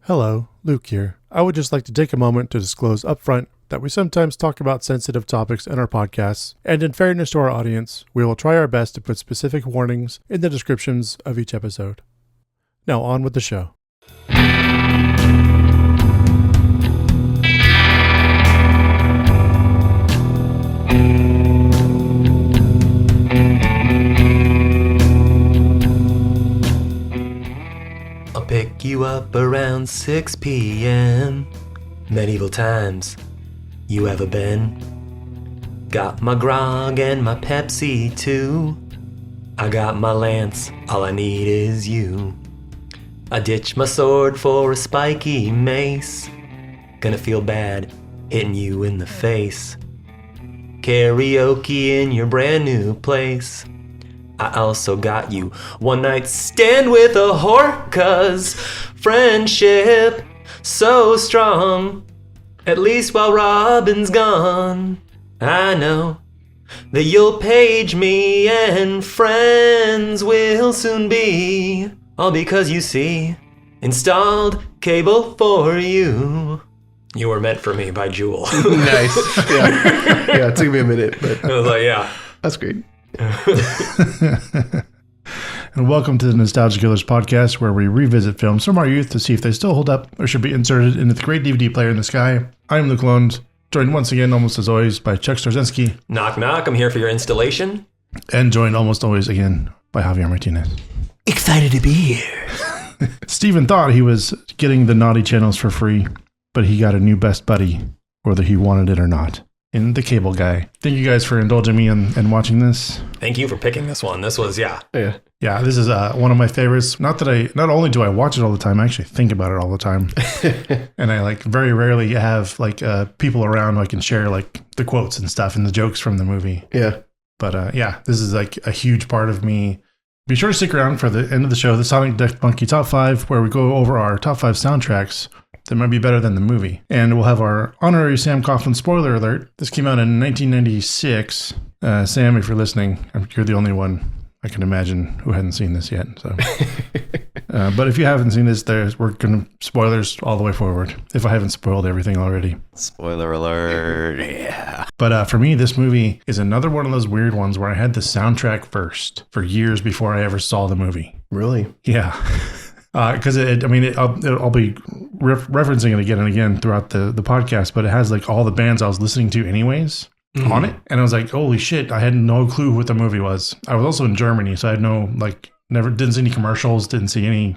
Hello, Luke here. I would just like to take a moment to disclose upfront that we sometimes talk about sensitive topics in our podcasts, and in fairness to our audience, we will try our best to put specific warnings in the descriptions of each episode. Now on with the show. I'll pick you up around 6 p.m. Medieval times, you ever been? Got my grog and my Pepsi too. I got my lance, all I need is you. I ditch my sword for a spiky mace. Gonna feel bad hitting you in the face. Karaoke in your brand new place. I also got you one night stand with a whore, 'cause friendship so strong, at least while Robin's gone. I know that you'll page me and friends will soon be, all because you see, installed cable for you. You Were Meant for Me by Jewel. Nice. Yeah, it took me a minute, but I was like, yeah. That's great. And welcome to the Nostalgia Killers podcast, where we revisit films from our youth to see if they still hold up or should be inserted into the great DVD player in the sky. I'm Luke Lund, joined once again, almost as always, by Chuck Starzinski. Knock, knock. I'm here for your installation. And joined almost always again by Javier Martinez. Excited to be here. Steven thought he was getting the naughty channels for free, but he got a new best buddy, whether he wanted it or not, in the cable guy. Thank you guys for indulging me and watching this. Thank you for picking this one. This was, Yeah, this is one of my favorites. Not only do I watch it all the time, I actually think about it all the time. And I very rarely have people around who I can share the quotes and stuff and the jokes from the movie. Yeah. But this is a huge part of me. Be sure to stick around for the end of the show, the Sonic Death Monkey Top 5, where we go over our top 5 soundtracks that might be better than the movie. And we'll have our honorary Sam Coughlin spoiler alert. This came out in 1996. Sam, if you're listening, you're the only one I can imagine who hadn't seen this yet. So, but if you haven't seen this, we're going to spoilers all the way forward, if I haven't spoiled everything already. Spoiler alert, yeah. But for me, this movie is another one of those weird ones where I had the soundtrack first for years before I ever saw the movie. Really? Yeah. Because I'll be referencing it again and again throughout the podcast, but it has all the bands I was listening to anyways on it. And I was like, holy shit, I had no clue what the movie was. I was also in Germany, so I had didn't see any commercials, didn't see any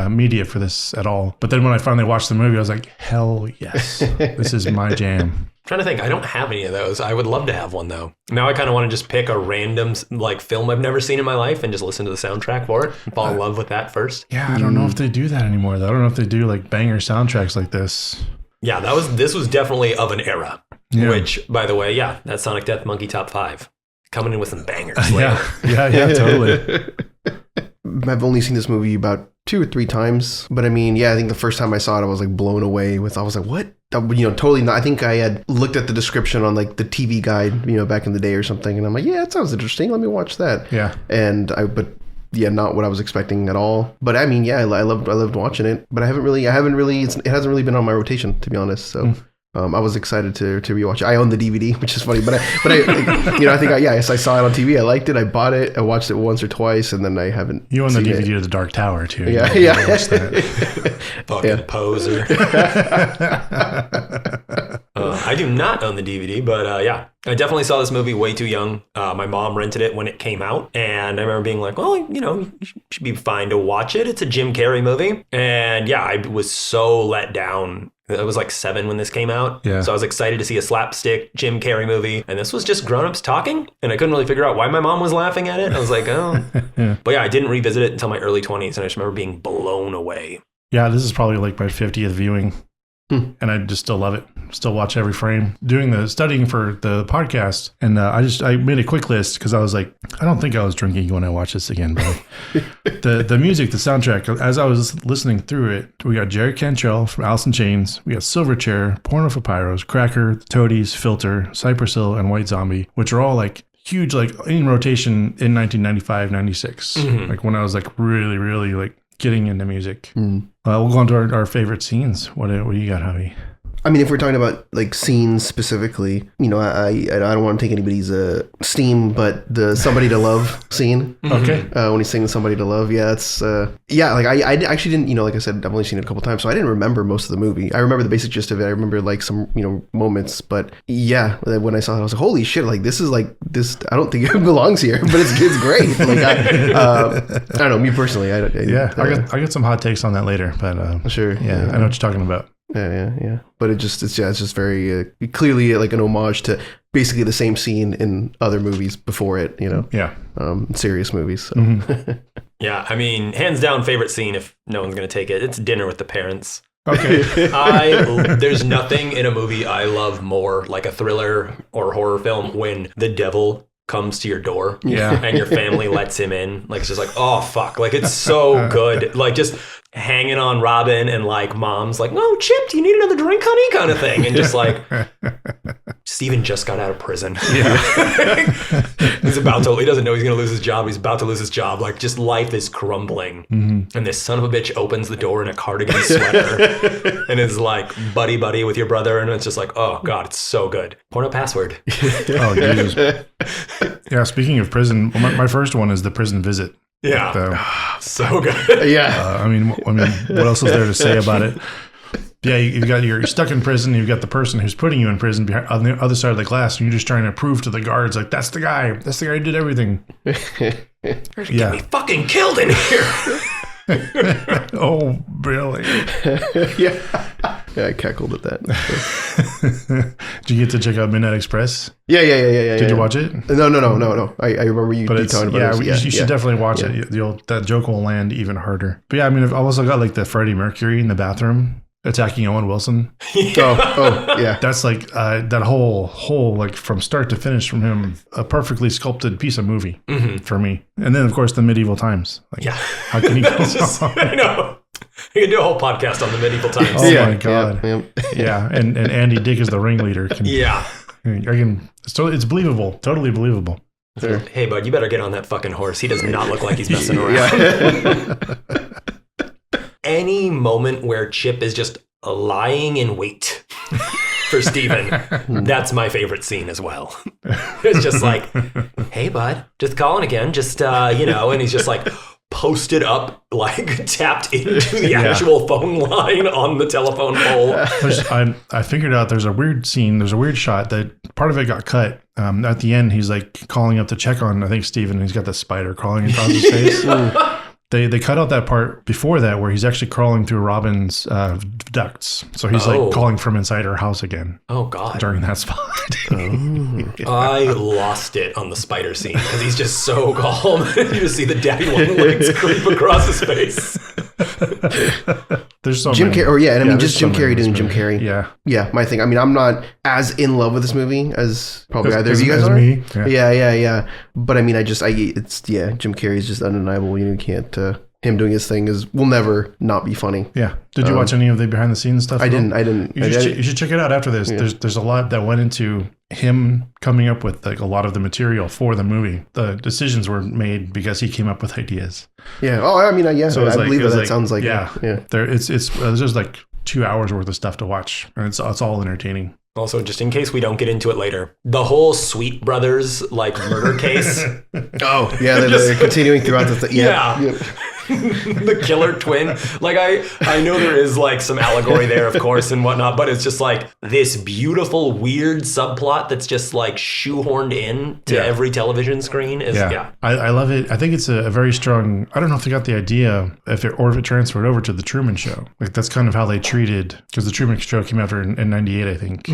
media for this at all. But then when I finally watched the movie, I was like, hell yes, this is my jam. I'm trying to think. I don't have any of those. I would love to have one, though. Now I kind of want to just pick a random film I've never seen in my life and just listen to the soundtrack for it and fall in love with that first. Yeah, I don't know if they do that anymore, though. I don't know if they do banger soundtracks like this. Yeah, this was definitely of an era. Yeah. Which, by the way, that's Sonic Death Monkey Top 5. Coming in with some bangers later. Yeah, totally. I've only seen this movie about 2 or 3 times, but I think the first time I saw it, I was blown away with. I was like, "What?" Totally not. I think I had looked at the description on the TV guide, back in the day or something, and I'm like, "Yeah, that sounds interesting. Let me watch that." Yeah. Not what I was expecting at all. But I loved watching it. But it hasn't really been on my rotation, to be honest. So. I was excited to rewatch it. I own the DVD, which is funny, but I saw it on TV. I liked it. I bought it. I watched it once or twice, and then I haven't. You own the DVD of The Dark Tower too. Yeah. Fucking poser. I do not own the DVD, but I definitely saw this movie way too young. My mom rented it when it came out, and I remember being like, well, you should be fine to watch it. It's a Jim Carrey movie. And I was so let down. I was 7 when this came out. Yeah. So I was excited to see a slapstick Jim Carrey movie. And this was just grown-ups talking. And I couldn't really figure out why my mom was laughing at it. I was like, oh. Yeah. But I didn't revisit it until my early 20s. And I just remember being blown away. Yeah, this is probably my 50th viewing. And I just still love it. Still watch every frame. Doing the studying for the podcast, and I made a quick list because I was like, I don't think I was drinking when I watched this again. But the music, the soundtrack, as I was listening through it, we got Jerry Cantrell from Alice in Chains, we got Silverchair, Porno for Pyros, Cracker, the Toadies, Filter, Cypress Hill, and White Zombie, which are all huge, in rotation in 1995, 96. When I was really, really getting into music. We'll go on to our favorite scenes. What do you got, Javi? I mean, if we're talking about like scenes specifically, you know, I don't want to take anybody's steam, but the "Somebody to Love" scene, Okay. When he's singing "Somebody to Love," yeah, it's like I actually didn't, you know, like I said, I've only seen it a couple times, so I didn't remember most of the movie. I remember the basic gist of it. I remember like some, you know, moments, but yeah, when I saw it, I was like, holy shit, like this is like this. I don't think it belongs here, but it's great. Like I don't know, me personally, I got some hot takes on that later, but sure, yeah, I know what you're talking about. Yeah. But it's just very clearly like an homage to basically the same scene in other movies before it, you know? Yeah. Serious movies. So. Yeah, I mean, hands down favorite scene if no one's going to take it. It's dinner with the parents. Okay. There's nothing in a movie I love more, like a thriller or horror film, when the devil comes to your door and your family lets him in. Like, it's just like, oh, fuck. Like, it's so good. Like, just hanging on Robin and like mom's like, no, Chip, do you need another drink, honey? Kind of thing. And just like, Steven just got out of prison. Yeah. He doesn't know he's going to lose his job. He's about to lose his job. Like, just life is crumbling. And this son of a bitch opens the door in a cardigan sweater and is like, buddy with your brother. And it's just like, oh God, it's so good. Porno password. Oh, Jesus. Yeah, speaking of prison, my first one is the prison visit. Yeah, so good. Yeah. I mean, what else is there to say about it? Yeah, you're stuck in prison. You've got the person who's putting you in prison on the other side of the glass, and you're just trying to prove to the guards, like, that's the guy who did everything. Get me fucking killed in here. Oh, really? Yeah, I cackled at that. Did you get to check out Midnight Express? Yeah. Did you watch it? No. I remember you talking about it. Yeah, you should definitely watch it. That joke will land even harder. But yeah, I mean, I've also got like the Freddie Mercury in the bathroom attacking Owen Wilson. Oh, yeah. That's like that whole like from start to finish from him, a perfectly sculpted piece of movie for me. And then of course the medieval times. Like, how can you go wrong? I know. You can do a whole podcast on the medieval times. Oh my God. Yeah. And Andy Dick is the ringleader. It's believable. Totally believable. Sure. Hey, bud, you better get on that fucking horse. He does not look like he's messing around. Yeah. Any moment where Chip is just lying in wait for Steven, that's my favorite scene as well. It's just like, hey, bud, just calling again. Just, and he's just like posted up, like tapped into the actual phone line on the telephone pole. I figured out there's a weird scene. There's a weird shot that part of it got cut. At the end, he's like calling up to check on, I think, Steven, and he's got the spider crawling across his face. They cut out that part before that where he's actually crawling through Robin's ducts. So he's like calling from inside her house again. Oh, God. During that spot. I lost it on the spider scene because he's just so calm. You just see the daddy long legs creep across his face. There's so Jim many. Carrey, just Jim Carrey doing Jim Carrey. Yeah, my thing. I mean, I'm not as in love with this movie as probably either of you guys as are. Me. Yeah. But I mean, Jim Carrey is just undeniable. You can't. Him doing his thing will never not be funny. Yeah. Did you watch any of the behind the scenes stuff? I didn't. You should check it out after this. Yeah. There's a lot that went into him coming up with like a lot of the material for the movie. The decisions were made because he came up with ideas. Yeah. Oh, I mean, So I believe that sounds like yeah. It's just like 2 hours worth of stuff to watch, and it's all entertaining. Also, just in case we don't get into it later, the whole Sweet Brothers like murder case. Oh, yeah, they're continuing throughout the thing. Yeah. The killer twin. Like I know there is like some allegory there, of course, and whatnot, but it's just like this beautiful, weird subplot that's just like shoehorned in to every television screen. I love it. I think it's a very strong. I don't know if they got the idea if it transferred over to the Truman Show. Like that's kind of how they treated, because the Truman Show came out in '98, I think.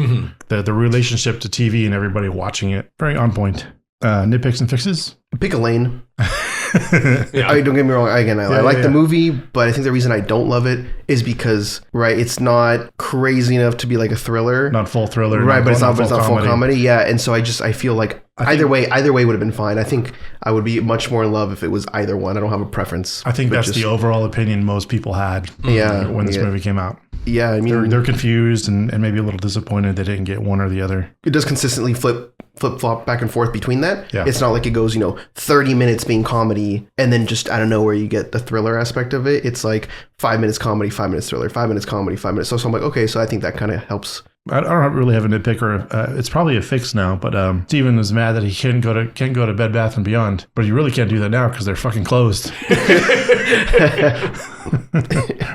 The relationship to TV and everybody watching it, very on point. Nitpicks and fixes. Pick a lane. Don't get me wrong. Again, I like the movie, but I think the reason I don't love it is because, it's not crazy enough to be like a thriller, not full thriller, but it's not full comedy. Yeah, and so I feel like either way would have been fine. I think I would be much more in love if it was either one. I don't have a preference. I think that's the overall opinion most people had. When this movie came out. Yeah, I mean, they're confused and maybe a little disappointed they didn't get one or the other. It does consistently flip flip-flop back and forth between that. Yeah. It's not like it goes, 30 minutes being comedy and then just out of nowhere you get the thriller aspect of it. It's like 5 minutes comedy, 5 minutes thriller, 5 minutes comedy, 5 minutes. So I'm like, okay, so I think that kind of helps. I don't really have a nitpick, or it's probably a fix now. But Steven was mad that he can't go to Bed Bath and Beyond, but you really can't do that now because they're fucking closed.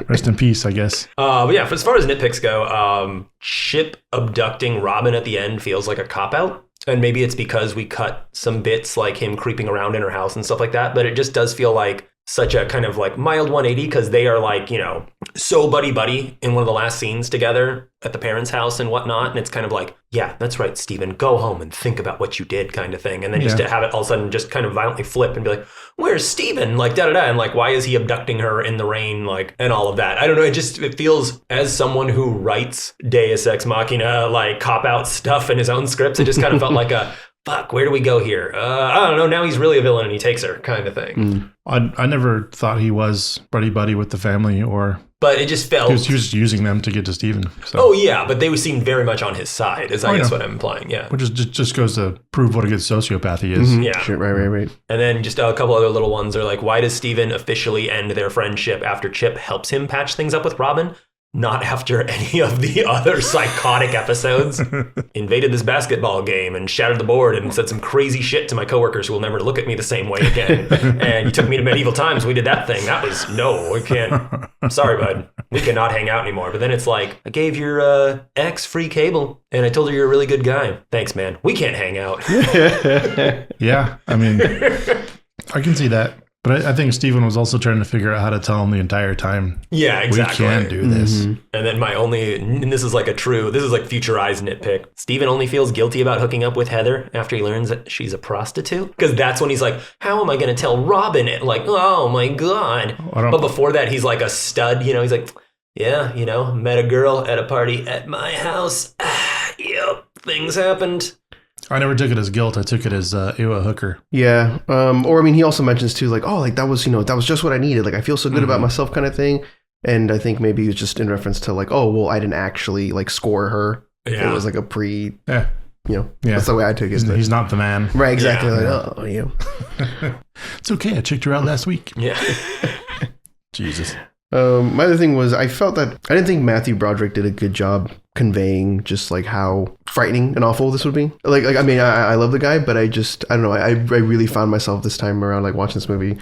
Rest in peace, I guess. But yeah, as far as nitpicks go, Chip abducting Robin at the end feels like a cop out. And maybe it's because we cut some bits like him creeping around in her house and stuff like that. But it just does feel like such a kind of like mild 180 because they are like, so buddy in one of the last scenes together at the parents' house and whatnot. And it's kind of like, yeah, that's right, Steven, go home and think about what you did kind of thing. And then just to have it all of a sudden just kind of violently flip and be like, where's Steven? Like, da-da-da. And like, why is he abducting her in the rain? Like, and all of that. I don't know. It feels, as someone who writes Deus Ex Machina, like cop-out stuff in his own scripts, it just kind of felt like a, fuck, where do we go here? I don't know. Now he's really a villain and he takes her kind of thing. I never thought he was buddy with the family, but it just felt... He was just using them to get to Steven. So. Oh, yeah, but they seemed very much on his side, is I guess what I'm implying, yeah. Which just goes to prove what a good sociopath he is. Yeah. Sure, right. And then just a couple other little ones are like, why does Steven officially end their friendship after Chip helps him patch things up with Robin? Not after any of the other psychotic episodes. Invaded this basketball game and shattered the board and said some crazy shit to my coworkers who will never look at me the same way again. And you took me to medieval times. We did that thing. That was, no, we can't. I'm sorry, bud. We cannot hang out anymore. But then it's like, I gave your ex free cable and I told her you're a really good guy. Thanks, man. We can't hang out. Yeah, I mean, I can see that. But I think Steven was also trying to figure out how to tell him the entire time. Yeah, exactly. We can do this. And then and this is like future eyes nitpick. Steven only feels guilty about hooking up with Heather after he learns that she's a prostitute. Because that's when he's like, how am I going to tell Robin it? Like, oh my God. But before that, he's like a stud. He's like, yeah, met a girl at a party at my house. Yep, things happened. I never took it as guilt. I took it as ew, a hooker. Yeah. Or I mean, he also mentions too, like, oh, like that was just what I needed. Like, I feel so good about myself, kind of thing. And I think maybe it was just in reference to like, oh, well, I didn't actually like score her. Yeah. It was like a that's the way I took it. He's not the man. Right. Exactly. Yeah. Like, It's okay. I checked her out last week. Yeah. Jesus. My other thing was I felt that I didn't think Matthew Broderick did a good job conveying just like how frightening and awful this would be. Like I mean, I love the guy, but I don't know. I really found myself this time around like watching this movie,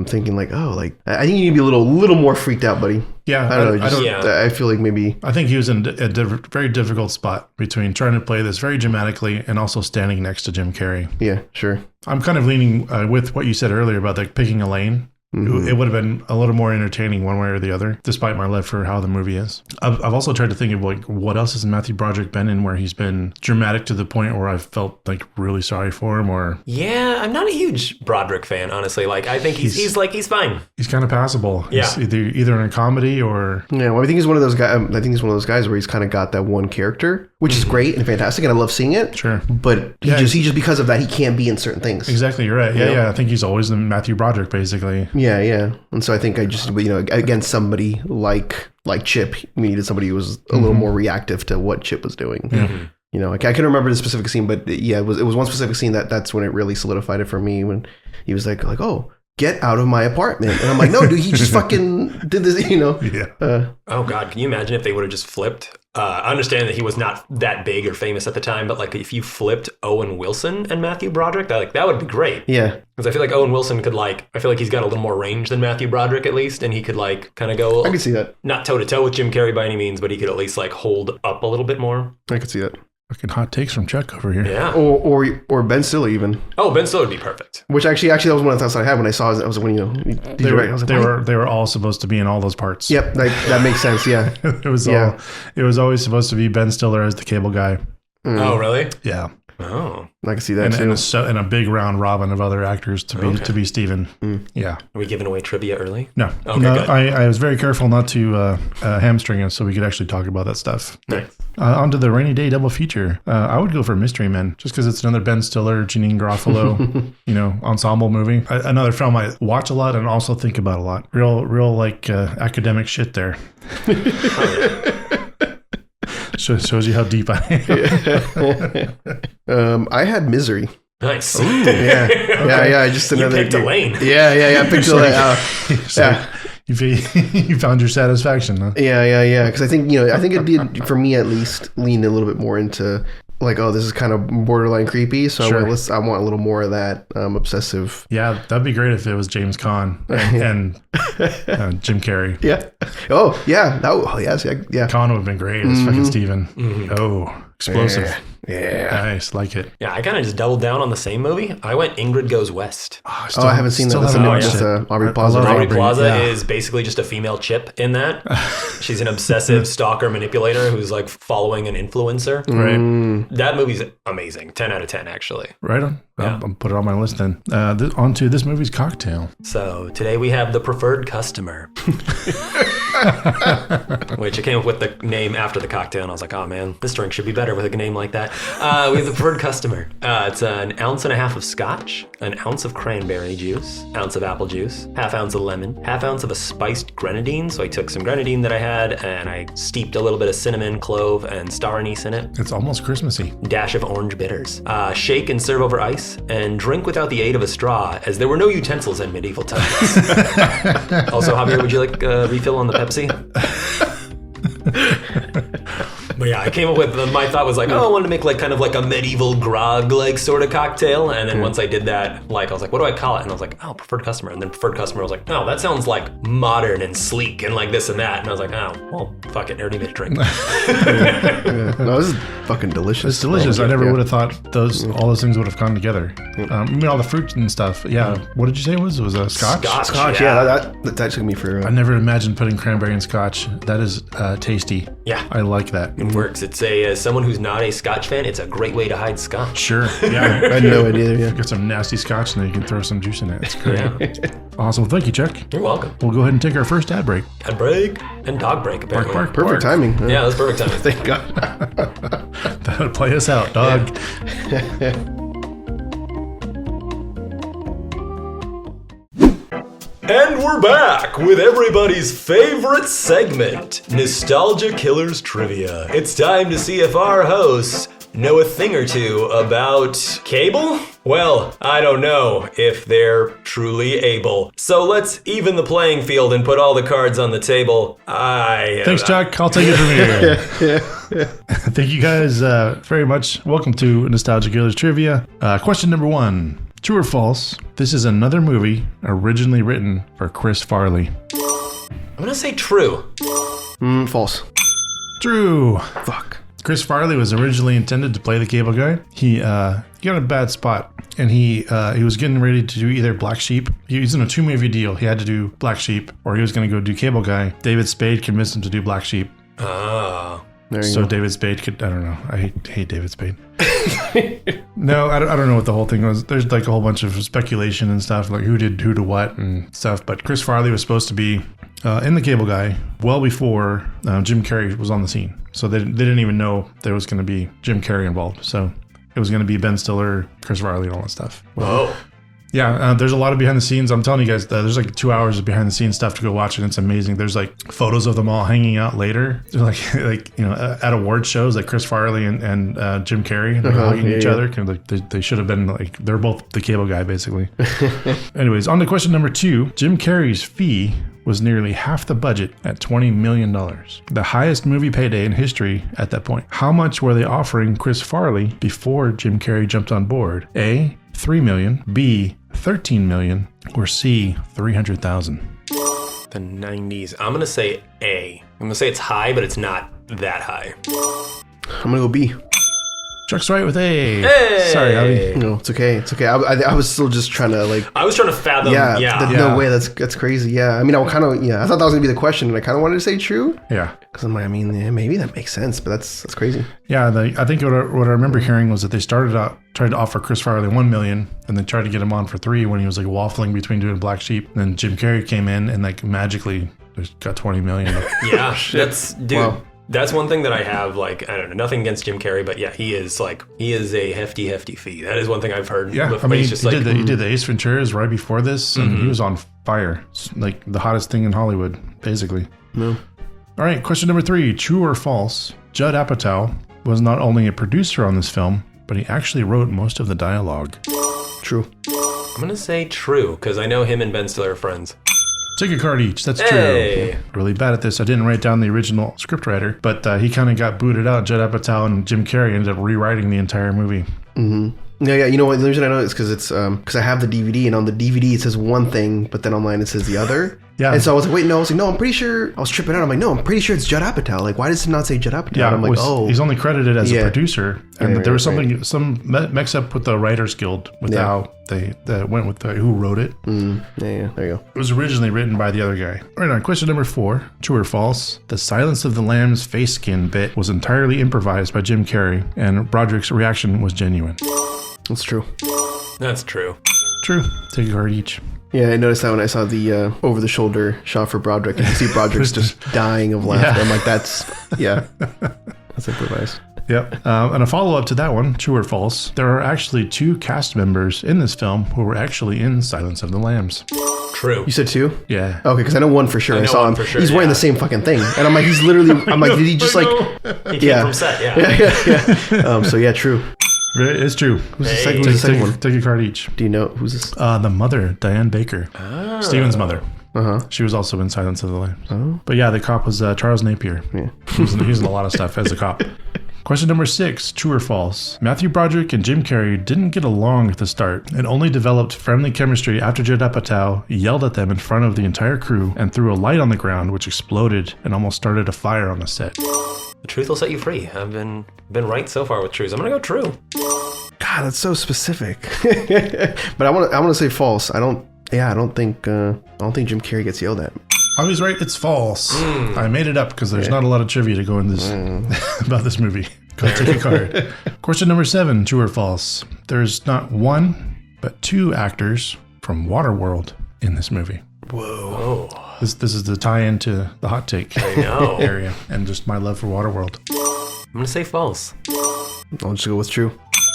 thinking like, oh, like I think you need to be a little more freaked out, buddy. Yeah, I don't know. I feel like maybe I think he was in a very difficult spot between trying to play this very dramatically and also standing next to Jim Carrey. Yeah, sure. I'm kind of leaning with what you said earlier about like picking a lane. Mm-hmm. It would have been a little more entertaining one way or the other, despite my love for how the movie is. I've also tried to think of like what else has Matthew Broderick been in where he's been dramatic to the point where I've felt like really sorry for him. Or yeah, I'm not a huge Broderick fan, honestly. Like I think he's fine. He's kind of passable. Yeah, he's either in a comedy or well, I think he's one of those guys. I think he's one of those guys where he's kind of got that one character, which is great and fantastic, and I love seeing it. Sure, but he just because of that he can't be in certain things. Exactly, you're right. Yeah. I think he's always the Matthew Broderick, basically. Yeah. And so I think I just, against somebody like Chip, we needed somebody who was a little more reactive to what Chip was doing. Mm-hmm. I can't remember the specific scene, but yeah, it was one specific scene that's when it really solidified it for me when he was like, oh, get out of my apartment. And I'm like, no, dude, he just fucking did this, Yeah. Oh God, can you imagine if they would have just flipped? I understand that he was not that big or famous at the time, but like if you flipped Owen Wilson and Matthew Broderick, that would be great. Yeah. Because I feel like Owen Wilson could I feel like he's got a little more range than Matthew Broderick at least, and he could kind of go. I can see that. Not toe to toe with Jim Carrey by any means, but he could at least hold up a little bit more. I could see that. Fucking hot takes from Chuck over here. Yeah. Or Ben Stiller even. Oh, Ben Stiller would be perfect. Which actually that was one of the thoughts I had when I saw it. I was when they were all supposed to be in all those parts. Yep, that makes sense. Yeah. It was always supposed to be Ben Stiller as the cable guy. Oh, really? Yeah. Oh, I can see that too. And a big round robin of other actors to be Steven. Yeah. Are we giving away trivia early? No. Okay, no, good. I was very careful not to hamstring us so we could actually talk about that stuff. Nice. Onto the rainy day double feature. I would go for Mystery Men just because it's another Ben Stiller, Janine Garofalo, ensemble movie. Another film I watch a lot and also think about a lot. Real like academic shit there. Shows you how deep I am. I had Misery. Nice. Yeah. Yeah. Just You another. picked a lane. Yeah. I picked a lane. So you found your satisfaction, huh? Yeah. Because I think it'd be, for me at least, lean a little bit more into like, oh, this is kind of borderline creepy. So Sure. I want a little more of that obsessive. Yeah, that'd be great if it was James Caan and Jim Carrey. Yeah. Oh, yeah. Yes. Yeah. Caan would have been great as fucking Steven. Oh, explosive. Yeah. Nice, like it. Yeah, I kind of just doubled down on the same movie. I went Ingrid Goes West. I haven't seen that. That's a new one. Just Aubrey Plaza. love Aubrey Aubrey, Plaza yeah. is basically just a female chip in that. She's an obsessive stalker manipulator who's like following an influencer. Right. That movie's amazing. 10 out of 10, actually. Right on. Yeah. I'll put it on my list then. On to this movie's cocktail. So today we have the preferred customer. Which I came up with the name after the cocktail, and I was like, oh man, this drink should be better with a name like that. We have the preferred customer. It's an 1.5 ounces of Scotch, an ounce of cranberry juice, ounce of apple juice, ½ ounce of lemon, ½ ounce of a spiced grenadine. So I took some grenadine that I had, and I steeped a little bit of cinnamon, clove, and star anise in it. It's almost Christmassy. Dash of orange bitters. Shake and serve over ice, and drink without the aid of a straw, as there were no utensils in medieval times. Also, Javier, would you like a refill on the Pepsi? But yeah, I came up with my thought was like, I wanted to make like kind of like a medieval grog like sort of cocktail, and then once I did that, like I was like, what do I call it? And I was like, oh, preferred customer. And then preferred customer, I was like, oh, that sounds like modern and sleek and like this and that. And I was like, oh, well, fuck it, I already made a drink. No, this is fucking delicious. It's delicious. I never Yeah. would have thought all those things would have gone together. I mean, all the fruit and stuff. Yeah. What did you say it was? It was a Scotch? Scotch, yeah, that took me for. I never imagined putting cranberry in Scotch. That is tasty. Yeah. I like that. It works. It's someone who's not a Scotch fan, it's a great way to hide Scotch. Sure. Yeah. I had no idea. Yeah. Get some nasty Scotch and then you can throw some juice in it. It's great. Yeah. Awesome. Thank you, Chuck. You're welcome. We'll go ahead and take our first ad break. Ad break and dog break, apparently. Bark, Perfect timing. Yeah, that's perfect timing. Thank God. That'll play us out, dog. And we're back with everybody's favorite segment, Nostalgia Killers Trivia. It's time to see if our hosts know a thing or two about cable? Well, I don't know if they're truly able. So let's even the playing field and put all the cards on the table. Thanks, Chuck. I'll take it from here. Thank you guys very much. Welcome to Nostalgia Killers Trivia. Question number 1. True or false? This is another movie originally written for Chris Farley. I'm gonna say true. False. True. Fuck. Chris Farley was originally intended to play the cable guy. He got a bad spot, and he was getting ready to do either Black Sheep. He was in a 2-movie deal. He had to do Black Sheep, or he was going to go do Cable Guy. David Spade convinced him to do Black Sheep. Ah. There you So go. David Spade could, I don't know. I hate David Spade. No, I don't know what the whole thing was. There's like a whole bunch of speculation and stuff, like who did who to what and stuff. But Chris Farley was supposed to be in the Cable Guy well before Jim Carrey was on the scene. So they didn't even know there was going to be Jim Carrey involved. So it was going to be Ben Stiller, Chris Farley, and all that stuff. Whoa. Yeah, there's a lot of behind the scenes. I'm telling you guys, there's like 2 hours of behind the scenes stuff to go watch, and it's amazing. There's like photos of them all hanging out later. They're like at award shows, like Chris Farley and Jim Carrey, and they're hugging each other. Kind of like they should have been like they're both the Cable Guy basically. Anyways, on to question number 2. Jim Carrey's fee was nearly half the budget at $20 million, the highest movie payday in history at that point. How much were they offering Chris Farley before Jim Carrey jumped on board? A, $3 million, B, $13 million, or C, $300,000? The 90s. I'm gonna say A. I'm gonna say it's high, but it's not that high. I'm gonna go B. Chuck's right with A. Hey! Sorry, Abby. No, it's okay. It's okay. I was still just trying to like. I was trying to fathom. Yeah. Yeah. No way. That's crazy. Yeah. I mean, I kind of. Yeah. I thought that was gonna be the question, and I kind of wanted to say true. Yeah. Because I'm like, I mean, yeah, maybe that makes sense, but that's crazy. Yeah, I think what I remember hearing was that they tried to offer Chris Farley $1 million, and then tried to get him on for $3 million when he was like waffling between doing Black Sheep. And then Jim Carrey came in and like magically just got $20 million. Yeah. That's dude. Wow. That's one thing that I have, like, I don't know, nothing against Jim Carrey, but yeah, he is a hefty fee. That is one thing I've heard. Yeah, But I mean, it's he just like, did the Ace Venturas right before this, and he was on fire, like the hottest thing in Hollywood, basically. No. All right, question number 3: True or false? Judd Apatow was not only a producer on this film, but he actually wrote most of the dialogue. True. I'm going to say true, because I know him and Ben Stiller are friends. Take a card each. That's Hey. true. Really bad at this. I didn't write down the original scriptwriter, but he kind of got booted out. Judd Apatow and Jim Carrey ended up rewriting the entire movie. Yeah. You know what? The reason I know is because it's because I have the DVD, and on the DVD it says one thing, but then online it says the other. Yeah. And so I was like, wait, no. I was like, no, I'm pretty sure. I was tripping out. I'm like, no, I'm pretty sure it's Judd Apatow. Like, why does it not say Judd Apatow? Yeah, and I'm like, he's only credited as a Yeah. producer, and Right, there was right, some mix up with the Writers Guild with how they went with who wrote it. Yeah, there you go. It was originally written by the other guy. All right, on question number 4, true or false? The Silence of the Lambs face skin bit was entirely improvised by Jim Carrey, and Broderick's reaction was genuine. That's true. That's true. True. Take a card each. Yeah, I noticed that when I saw the over-the-shoulder shot for Broderick, and you see Broderick's just dying of laughter. Yeah. I'm like, that's improvised. Yep. And a follow-up to that one, true or false? There are actually 2 cast members in this film who were actually in Silence of the Lambs. True. You said 2? Yeah. Okay, because I know one for sure. I know saw one him. for sure, He's wearing yeah. the same fucking thing, and I'm like, he's literally. I'm like, did he just like? He came from set, yeah. So yeah, true. It's true. Who's the Hey. second, who's the second one? Take a card each. Do you know who's this? The mother, Diane Baker. Steven's mother. She was also in Silence of the Lambs. But yeah, the cop was Charles Napier. Yeah. He's in a lot of stuff as a cop. Question number 6, true or false? Matthew Broderick and Jim Carrey didn't get along at the start and only developed friendly chemistry after Judd Apatow yelled at them in front of the entire crew and threw a light on the ground, which exploded and almost started a fire on the set. The truth will set you free. I've been right so far with truths. I'm going to go true. God, that's so specific. But I want to say false. I don't think Jim Carrey gets yelled at. I was right, it's false. I made it up because there's not a lot of trivia to go in this about this movie. Go take a card. Question number 7, true or false? There's not 1, but 2 actors from Waterworld in this movie. Whoa. This is the tie-in to the hot take I know. area and just my love for Waterworld. I'm going to say false. I'll just go with true.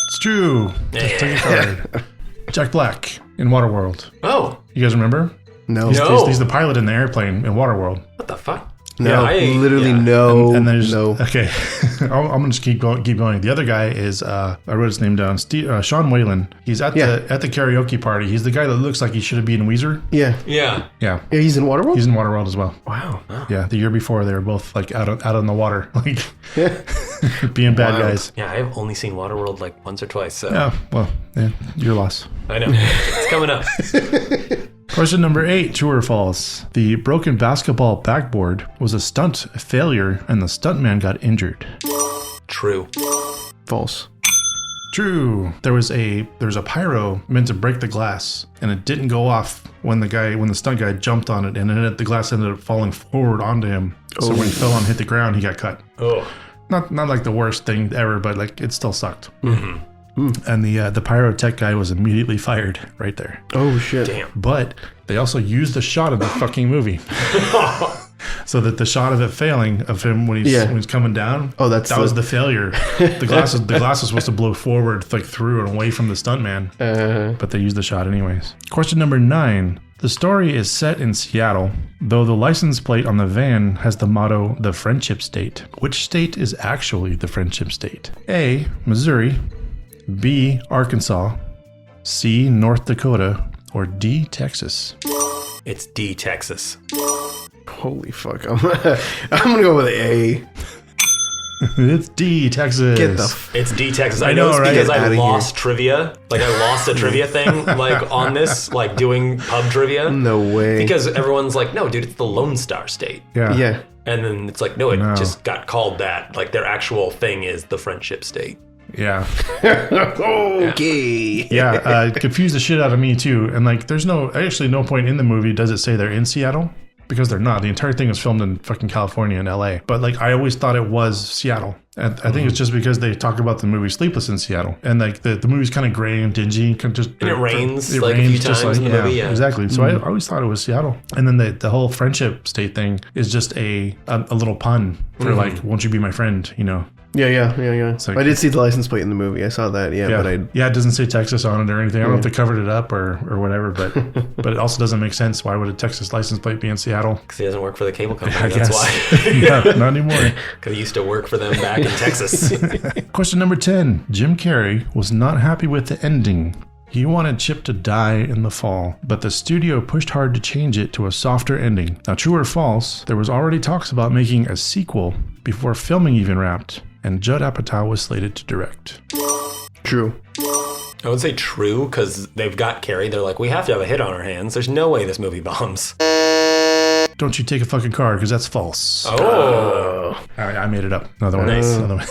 It's true. Just take a card. Jack Black in Waterworld. Oh, You guys remember? No. He's the pilot in the airplane in Waterworld. what the fuck? No. Yeah, Literally yeah. no. And there's no. okay. I'm gonna just keep going. The other guy is I wrote his name down. Sean Whalen. He's at the karaoke party. He's the guy that looks like he should have been in Weezer. Yeah. Yeah. Yeah, Yeah, he's in Waterworld? he's in Waterworld as well. Wow. Yeah, the year before they were both like out on the water, like being bad guys. Yeah, I've only seen Waterworld like once or twice, so Yeah, well, yeah, your loss. I know. It's coming up. Question number 8, true or false? The broken basketball backboard was a stunt failure and the stuntman got injured. True. False. True. There was a pyro meant to break the glass and it didn't go off when the stunt guy jumped on it, and then the glass ended up falling forward onto him. So when he fell and hit the ground, he got cut. Oh. Not like the worst thing ever, but like it still sucked. And the pyrotech guy was immediately fired right there. Oh shit. Damn. But they also used the shot of the fucking movie. So that the shot of it failing of him when he's coming down. Oh, that was the failure. The glass was supposed to blow forward like through and away from the stuntman. But they used the shot anyways. Question number 9. The story is set in Seattle, though the license plate on the van has the motto, the Friendship State. Which state is actually the Friendship State? A, Missouri, B, Arkansas, C, North Dakota, or D, Texas? It's D, Texas. Holy fuck. I'm gonna go with A. It's D, Texas. Get the It's D, Texas. I I know know, it's right? because Get I outta lost trivia. Like I lost a trivia thing like on this, like doing pub trivia. No way. Because everyone's like, no, dude, it's the Lone Star State. Yeah. And then it's like, no, it No. just got called that. Like their actual thing is the Friendship State. Yeah. Okay. Yeah. Confused the shit out of me too. And like, there's no point in the movie does it say they're in Seattle? Because they're not. The entire thing was filmed in fucking California and LA. But like, I always thought it was Seattle. And I think it's just because they talk about the movie Sleepless in Seattle. And like, the movie's kind of gray and dingy. And it rains, like, a few times in the movie, yeah. Exactly. So I always thought it was Seattle. And then the whole Friendship State thing is just a little pun for like, won't you be my friend, you know? Yeah. like- I did see the license plate in the movie. I saw that. Yeah, but it doesn't say Texas on it or anything. I don't know if they covered it up or whatever, but it also doesn't make sense. Why would a Texas license plate be in Seattle? Because he doesn't work for the cable company. I That's guess. why. Yeah, not anymore. Because he used to work for them back in Texas. Question number 10. Jim Carrey was not happy with the ending. He wanted Chip to die in the fall, but the studio pushed hard to change it to a softer ending. Now, true or false, there was already talks about making a sequel before filming even wrapped, and Judd Apatow was slated to direct. True. I would say true, because they've got Carrie. They're like, we have to have a hit on our hands. There's no way this movie bombs. Don't you take a fucking card, because that's false. Oh. I made it up. Another one. Nice. Another one.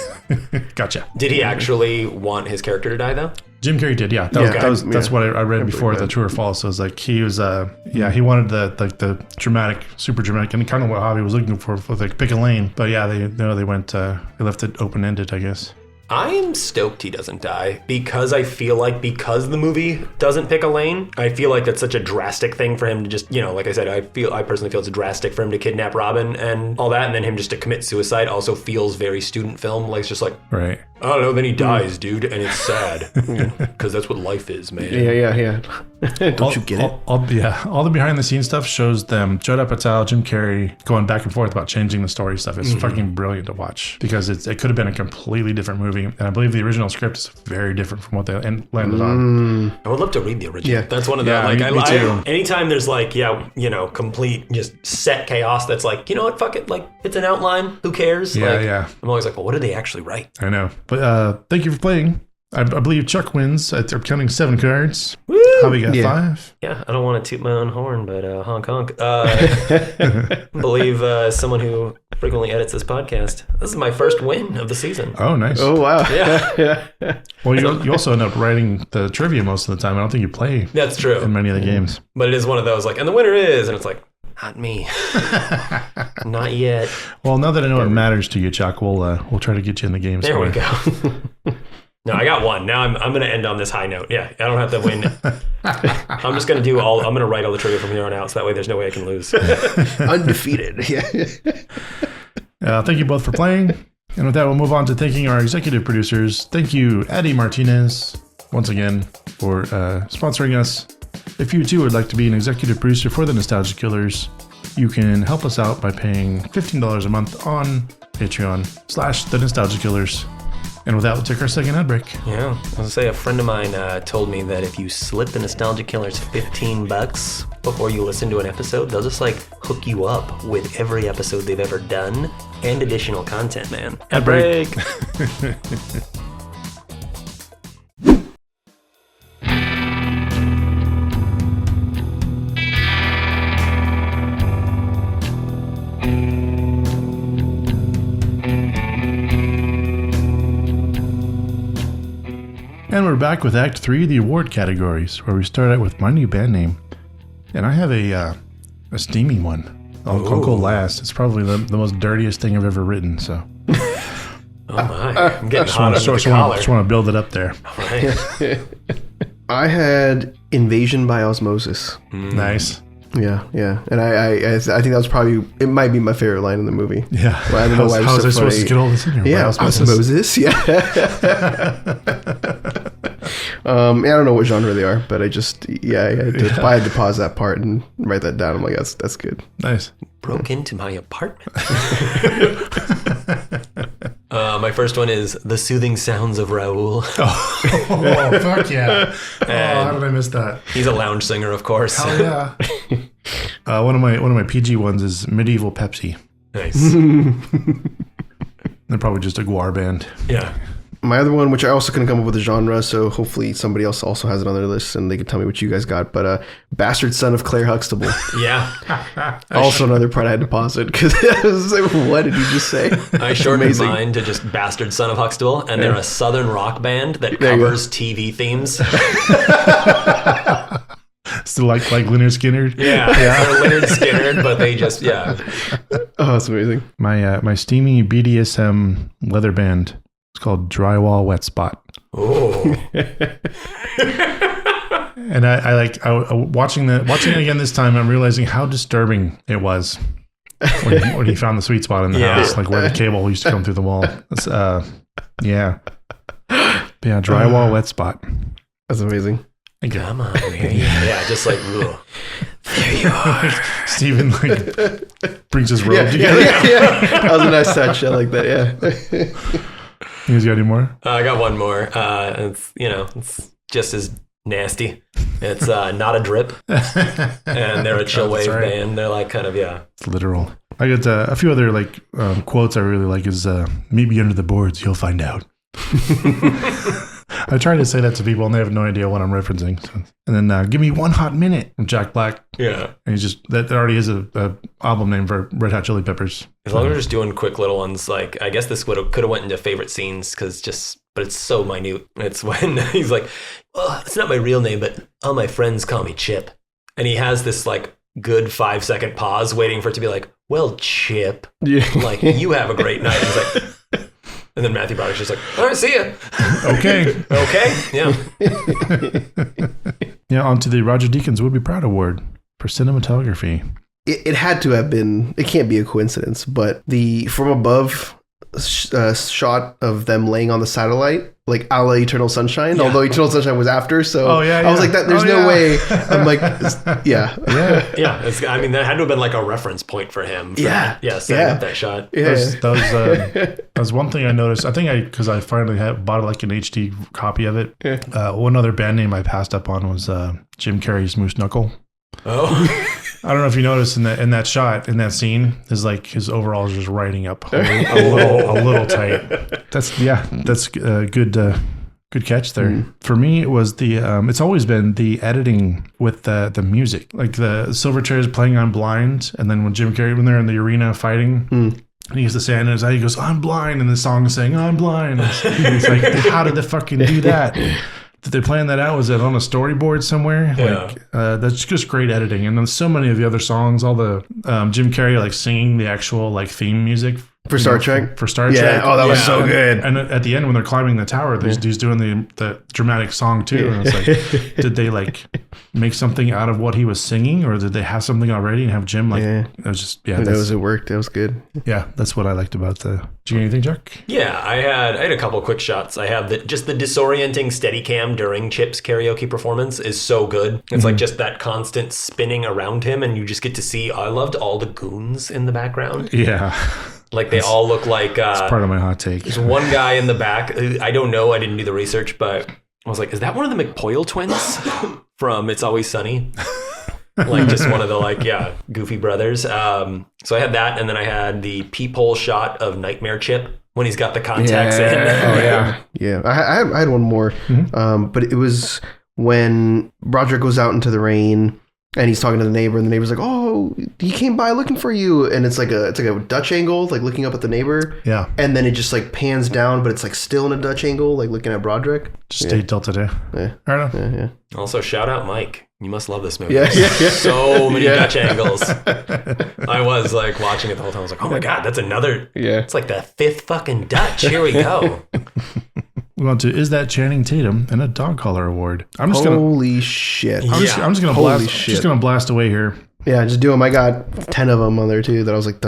Gotcha. Did he actually want his character to die, though? Jim Carrey did, yeah. That's what I read before the true or false. So it was like he was, he wanted the dramatic, super dramatic, and kind of what Javi was looking for like pick a lane. But yeah, they left it open ended, I guess. I am stoked he doesn't die because I feel like because the movie doesn't pick a lane, I feel like that's such a drastic thing for him to just, like I said, I personally feel it's drastic for him to kidnap Robin and all that, and then him just to commit suicide also feels very student film. Like it's just like, right. I don't know, then he dies, dude, and it's sad because that's what life is, man. Yeah. Don't you get it? All the behind the scenes stuff shows them, Judd Apatow, Jim Carrey, going back and forth about changing the story stuff. It's fucking brilliant to watch because it could have been a completely different movie. And I believe the original script is very different from what they landed on. I would love to read the original. Yeah. That's one of the, me too. Anytime there's like, complete just set chaos that's like, you know what, fuck it, like it's an outline, who cares? Yeah. I'm always like, well, what did they actually write? I know. But thank you for playing. I believe Chuck wins. I'm counting 7 cards. Woo! How we got 5? Yeah, I don't want to toot my own horn, but honk honk. I believe someone who frequently edits this podcast. This is my first win of the season. Oh, nice. Oh, wow. Yeah. Well, you also end up writing the trivia most of the time. I don't think you play That's true. in many of the games. But it is one of those like, and the winner is, and it's like, not me. Not yet. Well, now that I know it matters to you, Chuck, we'll try to get you in the game. There we go. No, I got one. Now I'm going to end on this high note. Yeah, I don't have to win. I'm just going to I'm going to write all the trivia from here on out, so that way there's no way I can lose. Undefeated. Yeah. Thank you both for playing. And with that, we'll move on to thanking our executive producers. Thank you, Eddie Martinez, once again, for sponsoring us. If you too would like to be an executive producer for the Nostalgia Killers, you can help us out by paying $15 a month on Patreon/The Nostalgia Killers. And with that, we'll take our second ad break. Yeah, I was going to say, a friend of mine told me that if you slip the Nostalgia Killers $15 before you listen to an episode, they'll just like hook you up with every episode they've ever done and additional content, man. Ad break. And we're back with Act 3, the award categories, where we start out with my new band name. And I have a steamy one. I'll go last. It's probably the most dirtiest thing I've ever written, so. Oh my, I'm getting hot under the collar. Just want to build it up there. Right. I had Invasion by Osmosis. Nice. Yeah. And I think that was probably, it might be my favorite line in the movie. Yeah. Well, I don't know why How was I supposed to get all this in here? Yeah, Osmosis. Yeah. I don't know what genre they are, but I just, I had to pause that part and write that down. I'm like, that's good. Nice. Broke into my apartment. My first one is The Soothing Sounds of Raoul. Oh, fuck yeah. How did I miss that? He's a lounge singer, of course. Hell yeah. One of my PG ones is Medieval Pepsi. Nice. They're probably just a guar band. Yeah. My other one, which I also couldn't come up with a genre, so hopefully somebody else also has it on their list and they can tell me what you guys got. But Bastard Son of Claire Huxtable. Yeah. Also another part I had to pause it because I was like, what did you just say? I shortened mine to just Bastard Son of Huxtable, and they're a southern rock band that covers TV themes. Still like Lynyrd Skynyrd? Yeah. They're Lynyrd Skynyrd, but they just, Oh, that's amazing. My steamy BDSM leather band. It's called Drywall Wet Spot. Oh. And I watching it again this time, I'm realizing how disturbing it was when he found the sweet spot in the house, like where the cable used to come through the wall. It's, Drywall Wet Spot. That's amazing. Come on, yeah, just like, ugh. There you are. Steven like brings his robe together. Yeah. That was a nice touch. I like that. Yeah. You guys got any more? I got one more. It's just as nasty. It's Not a Drip, and they're a chill wave band. They're like kind of It's literal. I got a few other like quotes I really like is meet me under the boards, you'll find out. I try to say that to people and they have no idea what I'm referencing. So. And then give me 1 hot minute from Jack Black. Yeah. And he's just, that already is a album name for Red Hot Chili Peppers. As long as we're just doing quick little ones, like I guess this could have went into favorite scenes but it's so minute. It's when he's like, well, it's not my real name, but all my friends call me Chip. And he has this like good 5-second pause waiting for it to be like, well, Chip, like you have a great night. And he's like, and then Matthew Broderick's just like, all right, see ya. Okay. Okay. Yeah. Yeah, on to the Roger Deakins Would Be Proud Award for cinematography. It had to have been, it can't be a coincidence, but the from above shot of them laying on the satellite, like a la Eternal Sunshine, although Eternal Sunshine was after. So I was like, there's no way. I'm like, yeah. That had to have been like a reference point for him. Setting up that shot. Yeah. That was one thing I noticed. I think because I finally bought like an HD copy of it. One other band name I passed up on was Jim Carrey's Moose Knuckle. Oh. I don't know if you noticed in that shot, in that scene, his overalls just riding up a little tight. That's a good catch there. For me, it was it's always been the editing with the music, like the Silverchair is playing on Blind, and then when they're in the arena fighting. And he has to say in his eye, he goes, I'm blind, and the song is saying, I'm blind. It's like, how did they fucking do that? Did they plan that out? Was it on a storyboard somewhere? Yeah. That's just great editing. And then so many of the other songs, all the Jim Carrey like singing the actual like theme music for Star Trek. For Star Trek. Yeah. Oh, that was so good. And at the end when they're climbing the tower, he's doing the dramatic song too. And it's like, did they like make something out of what he was singing, or did they have something already and have Jim like? It was just it worked. It was good. Yeah, that's what I liked about the. Did you get anything, Chuck? Yeah, I had a couple quick shots. I have the disorienting Steadicam during Chip's karaoke performance is so good. It's like just that constant spinning around him, and you just get to see. I loved all the goons in the background. Yeah. Like they all look like. It's part of my hot take. There's one guy in the back. I don't know. I didn't do the research, but I was like, is that one of the McPoyle twins from It's Always Sunny? Like just one of the goofy brothers. So I had that, and then I had the peephole shot of Nightmare Chip when he's got the contacts in. Oh yeah, yeah. I had one more, but it was when Broderick goes out into the rain. And he's talking to the neighbor, and the neighbor's like, "Oh, he came by looking for you." And it's like a Dutch angle, like looking up at the neighbor. Yeah. And then it just like pans down, but it's like still in a Dutch angle, like looking at Broderick. Just stay tilted there. Yeah. I don't know. Yeah. Also, shout out Mike. You must love this movie. Yeah. So many Dutch angles. I was like watching it the whole time. I was like, oh my God, that's another. Yeah. It's like the 5th fucking Dutch. Here we go. We want to Is That Channing Tatum and a Dog Collar Award. Holy shit. I'm just gonna blast away here. Yeah, just do them. I got 10 of them on there too that I was like,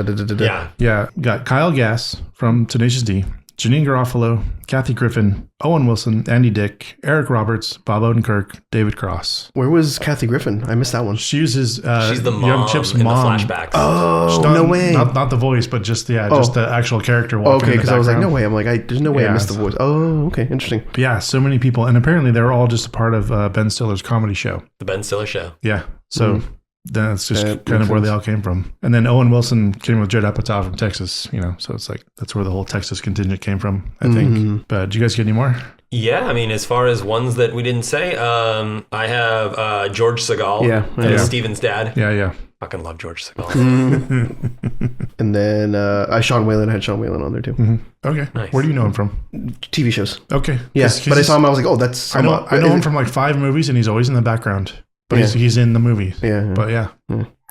Yeah. Got Kyle Gass from Tenacious D, Janine Garofalo, Kathy Griffin, Owen Wilson, Andy Dick, Eric Roberts, Bob Odenkirk, David Cross. Where was Kathy Griffin? I missed that one. She was his she's the mom young Chip's in mom. The flashbacks. Oh, no way. Not the voice, but just just the actual character walking. Okay, because I was like, no way. I'm like, there's no way I missed the voice. Oh, okay, interesting. But yeah, so many people, and apparently they were all just a part of Ben Stiller's comedy show. The Ben Stiller Show. Yeah, so. That's just kind of where they all came from. And then Owen Wilson came with Judd Apatow from Texas, so it's like that's where the whole Texas contingent came from, I think. But did you guys get any more? Yeah, I mean, as far as ones that we didn't say, I have George Segal as Steven's dad. Yeah. Fucking love George Segal. And then Sean Whalen. I had Sean Whalen on there too. Okay. Nice. Where do you know him from? TV shows. Okay. Yeah, but I saw him. I was like, oh, that's. I know him from like 5 movies, and he's always in the background. But he's in the movie. Yeah. But yeah.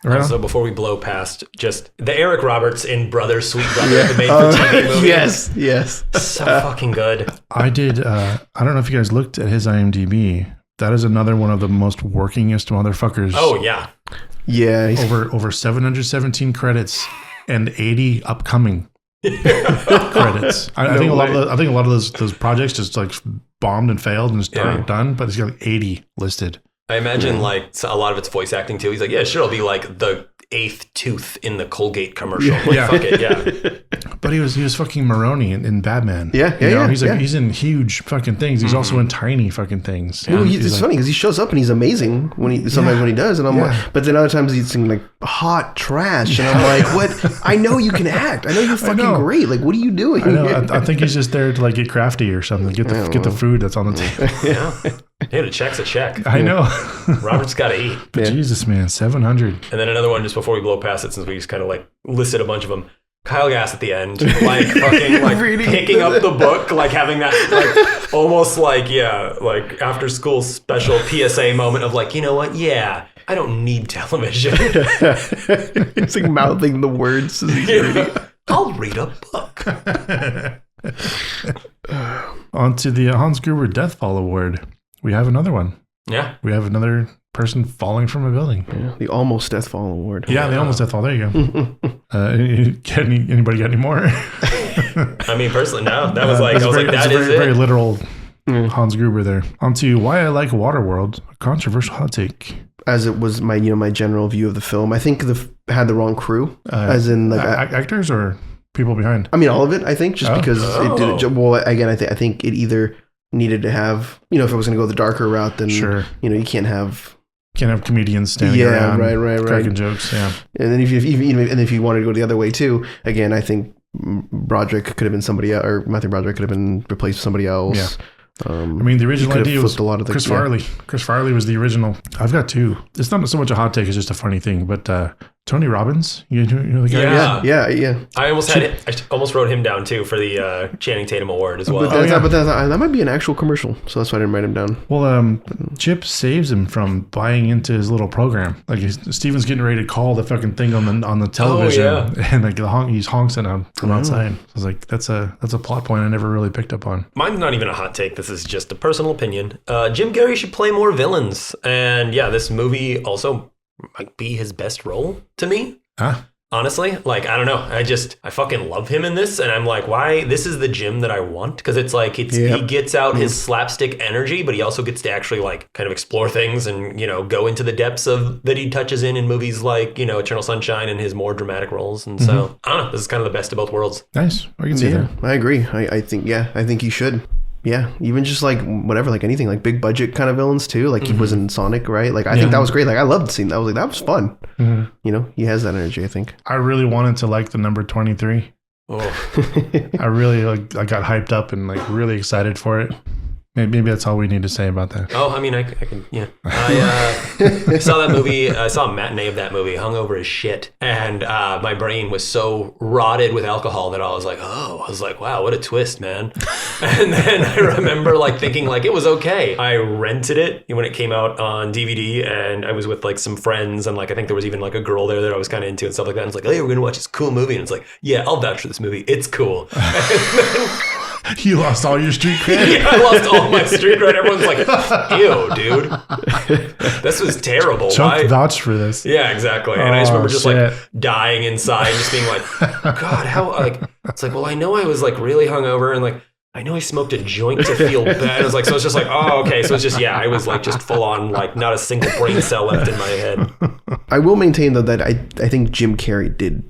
Right so before we blow past just the Eric Roberts in Brothers, Sweet Brother, the made-for-TV movie. Yes. So fucking good. I did, I don't know if you guys looked at his IMDb. That is another one of the most workingest motherfuckers. Oh, yeah. Yeah. Over 717 credits and 80 upcoming credits. I think a lot of those projects just like bombed and failed and just aren't done, but he's got like 80 listed. I imagine like a lot of it's voice acting too. He's like, yeah, sure, I'll be like the 8th tooth in the Colgate commercial. Like, fuck it, yeah. But he was fucking Maroney in Batman. Yeah, You know, yeah, he's like yeah. he's in huge fucking things. He's also in tiny fucking things. Well, He's it's like- funny because he shows up and he's amazing sometimes when he does, and I'm Yeah. like, but then other times he's singing like hot trash, and I'm like, what? I know you can act. I know you're fucking know. great. Like, what are you doing? I know. I think he's just there to like get crafty or something. Get the food that's on the table. Yeah. Hey, the check's a check. I know. Robert's got to eat. But Jesus, man, 700. And then another one just before we blow past it, since we just kind of like listed a bunch of them. Kyle Gass at the end, like fucking like Reading picking up the book, like having that like almost like like after school special PSA moment of like, you know what? Yeah, I don't need television. It's like mouthing the words. As he's reading. I'll read a book. On to the Hans Gruber Deathfall Award. We have another one. Yeah. We have another person falling from a building. Yeah, the almost death fall award. Yeah, the almost deathfall. There you go. Anybody got any more? I mean, personally, no. That was like, I was like, that's that a is very, very it. literal Hans Gruber there. On to Why I Like Waterworld, a controversial hot take. As it was my general view of the film. I think had the wrong crew, as in like Actors or people behind? I mean all of it. I think just because it didn't. Well, again, I think it either needed to have if it was going to go the darker route, then Sure. you can't have. Can't have comedians standing around right. cracking jokes. Yeah. And then if you wanted to go the other way too, again, I think Broderick could have been somebody else, or Matthew Broderick could have been replaced with somebody else. Yeah. I mean, the original idea was a lot of Chris Farley. Chris Farley was the original. I've got two. It's not so much a hot take; it's just a funny thing. But Tony Robbins, you know the guy. Yeah. Yeah. I almost had it. I almost wrote him down too for the Channing Tatum Award as well. But that might be an actual commercial, so that's why I didn't write him down. Well, Chip saves him from buying into his little program. Like Steven's getting ready to call the fucking thing on the television, and like he's honks at him from outside. I was like, that's a plot point I never really picked up on. Mine's not even a hot take. This is just a personal opinion. Jim Carrey should play more villains, and yeah, this movie also might be his best role to me. Huh? Honestly, like, I don't know. I fucking love him in this. And I'm like, why? This is the Jim that I want. Because it's like, he gets out his slapstick energy, but he also gets to actually like kind of explore things and, go into the depths of that he touches in movies like, Eternal Sunshine and his more dramatic roles. And so, I don't know. This is kind of the best of both worlds. Nice. I can see that. I agree. I think he should. Yeah, even just like whatever, like anything, like big budget kind of villains too. Like he was in Sonic, right? Like I think that was great. Like I loved seeing that. I was like, that was fun. He has that energy. I think. I really wanted to like the number 23. Oh. I really I got hyped up and like really excited for it. Maybe that's all we need to say about that. Oh, I mean, I can, yeah. I saw that movie. I saw a matinee of that movie, hungover as shit. And my brain was so rotted with alcohol that I was like, wow, what a twist, man. And then I remember like thinking like it was okay. I rented it when it came out on DVD and I was with like some friends and like I think there was even like a girl there that I was kind of into and stuff like that. And it's like, hey, we're going to watch this cool movie. And it's like, yeah, I'll vouch for this movie. It's cool. You lost all your street cred? Yeah, I lost all my street cred. Everyone's like, ew, dude. This was terrible. Chuck vouched for this. Yeah, exactly. And I just remember just shit. like dying inside, just being like, God, how, like, it's like, well, I know I was like really hungover and like, I know I smoked a joint to feel bad. It was like, so it's just like, oh, okay. So it's just, yeah, I was like just full on, like not a single brain cell left in my head. I will maintain though that I think Jim Carrey did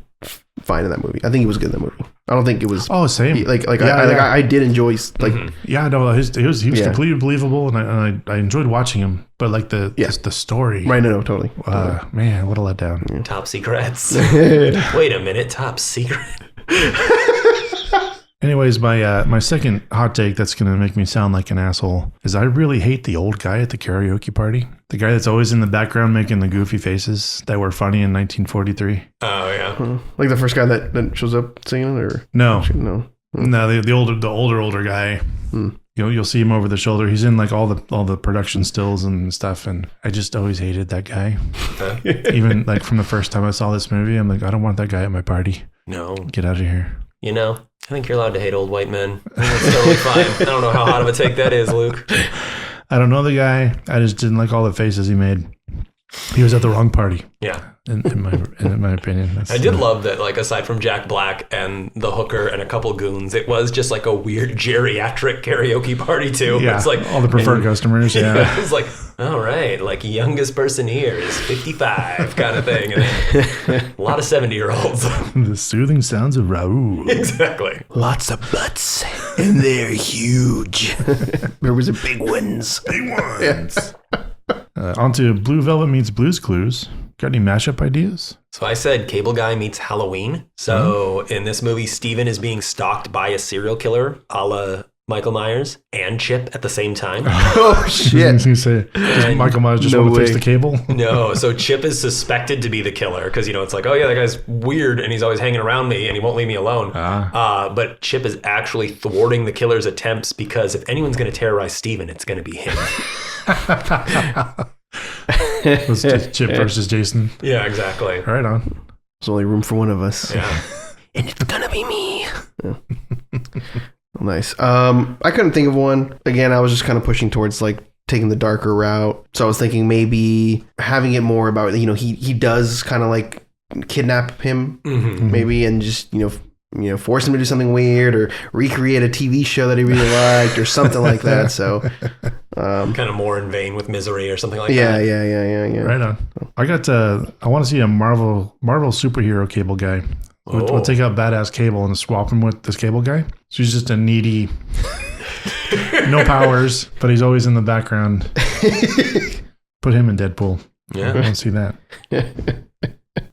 fine in that movie. I think he was good in that movie. I don't think it was. Oh, same. I did enjoy like. Yeah, no, he was completely believable, and I enjoyed watching him. But like the story, Right? No, totally. Man, what a letdown. Yeah. Top secrets. Wait a minute, top secret. Anyways, my second hot take that's gonna make me sound like an asshole is I really hate the old guy at the karaoke party. The guy that's always in the background making the goofy faces that were funny in 1943. Oh yeah. Like the first guy that shows up singing, or No, no. the older guy. You'll see him over the shoulder. He's in like all the production stills and stuff, and I just always hated that guy. Even like from the first time I saw this movie, I'm like, I don't want that guy at my party. No. Get out of here. I think you're allowed to hate old white men. I think that's totally fine. I don't know how hot of a take that is, Luke. I don't know the guy. I just didn't like all the faces he made. He was at the wrong party. Yeah. In my opinion. I did love that, like, aside from Jack Black and the hooker and a couple goons, it was just like a weird geriatric karaoke party too. Yeah, It's like all the preferred customers. Yeah. It's like, All right, like youngest person here is 55 kind of thing. And then a lot of 70-year-olds. The soothing sounds of Raul. Exactly. Lots of butts, and they're huge. There was a big ones. Big ones. On to Blue Velvet meets Blue's Clues. Got any mashup ideas? So I said Cable Guy meets Halloween. So in this movie, Steven is being stalked by a serial killer, a la Michael Myers, and Chip at the same time. Oh, I shit. was gonna say, does Michael Myers just No want to fix way. the cable? No, so Chip is suspected to be the killer because, it's like, oh yeah, that guy's weird and he's always hanging around me and he won't leave me alone. But Chip is actually thwarting the killer's attempts because if anyone's going to terrorize Steven, it's going to be him. It's just Chip versus Jason. Yeah, exactly. Right on. There's only room for one of us. Yeah. And it's gonna be me. Yeah. Nice. I couldn't think of one. Again, I was just kind of pushing towards like taking the darker route. So I was thinking maybe having it more about, he does kind of like kidnap him, maybe, and just, force him to do something weird or recreate a TV show that he really liked or something like that. So Kind of more in vain with Misery or something like yeah, that. yeah. Right on. I want to see a Marvel superhero Cable Guy. We'll take out badass Cable and swap him with this Cable Guy. So he's just a needy, no powers, but he's always in the background. Put him in Deadpool. Yeah. I want to see that.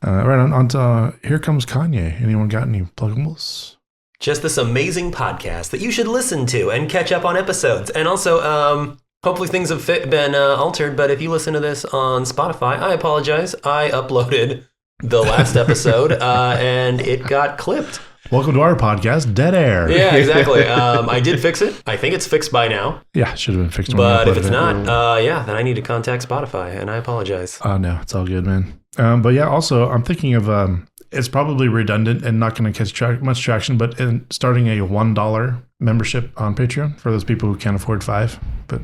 Right on to Here Comes Kanye. Anyone got any pluggables? Just this amazing podcast that you should listen to and catch up on episodes. And also, hopefully things have been altered, but if you listen to this on Spotify, I apologize. I uploaded the last episode and it got clipped. Welcome to our podcast, Dead Air. Yeah, exactly. I did fix it. I think it's fixed by now. Yeah, should have been fixed. But if it's it. not, then I need to contact Spotify, and I apologize. Oh, no, it's all good, man. But yeah, also, I'm thinking of, it's probably redundant and not going to catch much traction, but starting a $1 membership on Patreon for those people who can't afford $5. But